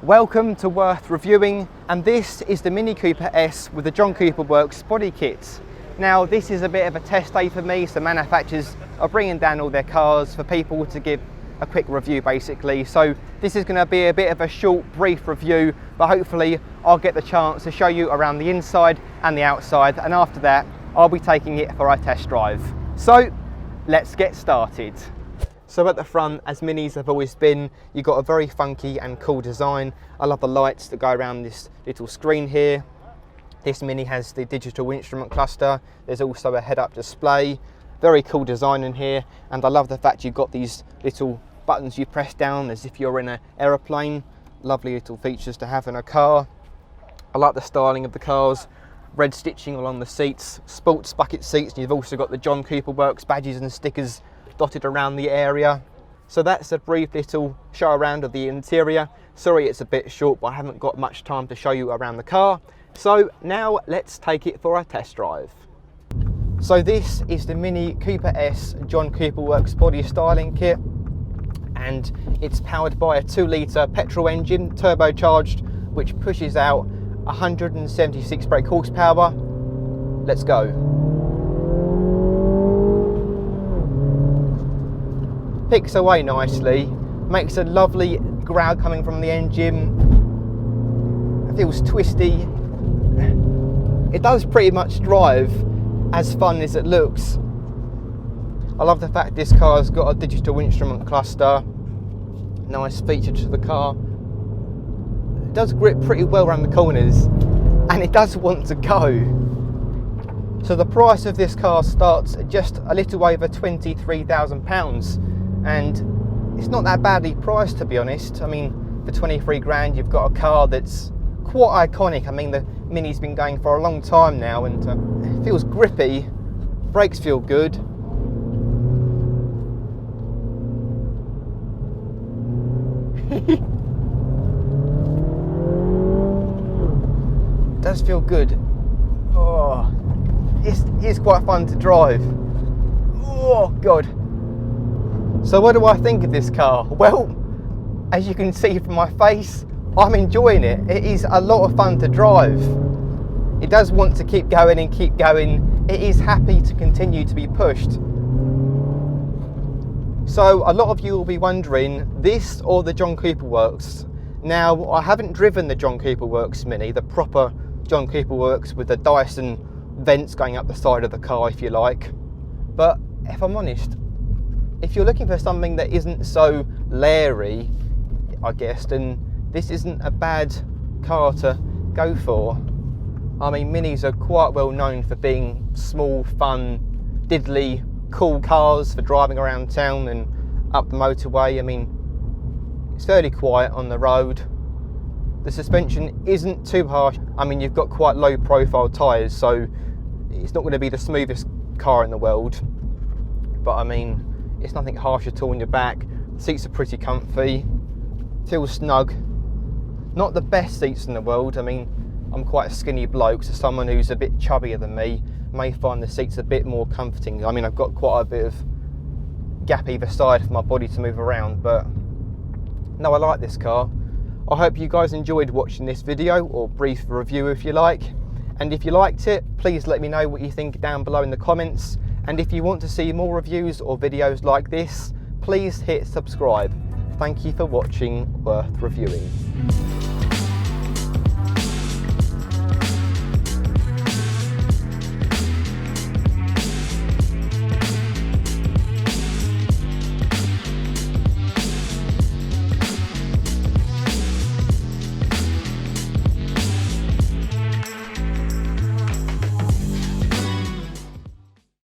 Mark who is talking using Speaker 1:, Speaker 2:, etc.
Speaker 1: Welcome to Worth Reviewing, and this is the Mini Cooper S with the John Cooper Works body kit. Now this is a bit of a test day for me, so manufacturers are bringing down all their cars for people to give a quick review basically. So this is going to be a bit of a short, brief review, but hopefully I'll get the chance to show you around the inside and the outside, and after that I'll be taking it for a test drive. So let's get started. So at the front, as Minis have always been, you've got a very funky and cool design. I love the lights that go around this little screen here. This Mini has the digital instrument cluster. There's also a head-up display. Very cool design in here, and I love the fact you've got these little buttons you press down as if you're in an aeroplane. Lovely little features to have in a car. I like the styling of the cars. Red stitching along the seats, sports bucket seats, and you've also got the John Cooper Works badges and stickers dotted around the area. So that's a brief little show around of the interior. Sorry it's a bit short, but I haven't got much time to show you around the car. So now let's take it for a test drive. So this is the Mini Cooper S John Cooper Works body styling kit, and it's powered by a 2-litre petrol engine, turbocharged, which pushes out 176 brake horsepower. Let's go. Picks away nicely, makes a lovely growl coming from the engine. It feels twisty. It does pretty much drive as fun as it looks. I love the fact this car's got a digital instrument cluster. Nice feature to the car. It does grip pretty well around the corners, and it does want to go. So the price of this car starts at just a little over £23,000. And it's not that badly priced, to be honest. I mean, for 23 grand you've got a car that's quite iconic. I mean, the Mini's been going for a long time now, and it feels grippy, brakes feel good. It does feel good. Oh, it's quite fun to drive. Oh god. So what do I think of this car? Well, as you can see from my face, I'm enjoying it. It is a lot of fun to drive. It does want to keep going and keep going. It is happy to continue to be pushed. So a lot of you will be wondering, this or the John Cooper Works? Now, I haven't driven the John Cooper Works Mini, the proper John Cooper Works with the Dyson vents going up the side of the car, if you like. But if I'm honest, if you're looking for something that isn't so leery, I guess, then this isn't a bad car to go for. I mean, Minis are quite well known for being small, fun, diddly, cool cars for driving around town and up the motorway. I mean, it's fairly quiet on the road. The suspension isn't too harsh. I mean, you've got quite low profile tyres, so it's not going to be the smoothest car in the world. But I mean, it's nothing harsh at all on your back. The seats are pretty comfy, feels snug. Not the best seats in the world. I mean, I'm quite a skinny bloke, so someone who's a bit chubbier than me may find the seats a bit more comforting. I mean, I've got quite a bit of gap either side for my body to move around, but no, I like this car. I hope you guys enjoyed watching this video, or brief review if you like. And if you liked it, please let me know what you think down below in the comments. And if you want to see more reviews or videos like this, please hit subscribe. Thank you for watching Worth Reviewing.